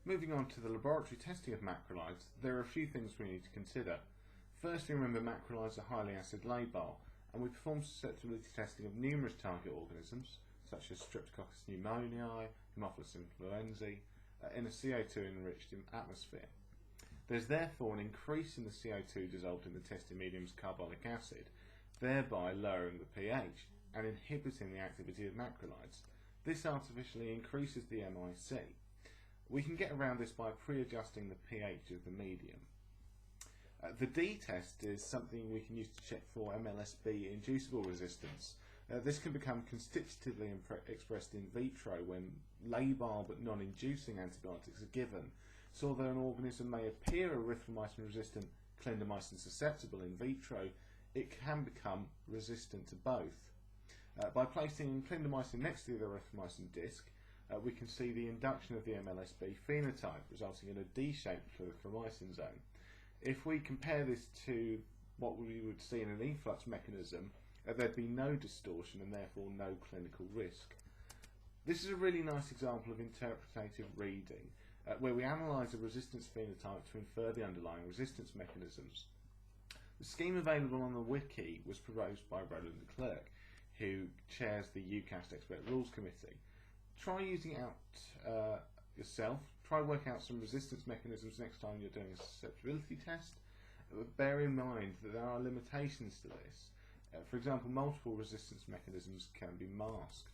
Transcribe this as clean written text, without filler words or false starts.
Moving on to the laboratory testing of macrolides, there are a few things we need to consider. Firstly, remember macrolides are highly acid labile, and we perform susceptibility testing of numerous target organisms, such as Streptococcus pneumoniae, Haemophilus influenzae, in a CO2 enriched atmosphere. There's therefore an increase in the CO2 dissolved in the testing medium's carbonic acid, thereby lowering the pH and inhibiting the activity of macrolides. This artificially increases the MIC. We can get around this by pre-adjusting the pH of the medium. The D test is something we can use to check for MLSB inducible resistance. This can become constitutively expressed in vitro when labile but non-inducing antibiotics are given. So although an organism may appear erythromycin resistant, clindamycin susceptible in vitro, it can become resistant to both. By placing clindamycin next to the erythromycin disc, we can see the induction of the MLSB phenotype, resulting in a D-shaped erythromycin zone. If we compare this to what we would see in an efflux mechanism, there'd be no distortion and therefore no clinical risk. This is a really nice example of interpretative reading, where we analyse a resistance phenotype to infer the underlying resistance mechanisms. The scheme available on the wiki was proposed by Roland de Klerk, who chairs the UCAST Expert Rules Committee. Try using it out yourself. Try work out some resistance mechanisms next time you're doing a susceptibility test. Bear in mind that there are limitations to this. For example, multiple resistance mechanisms can be masked.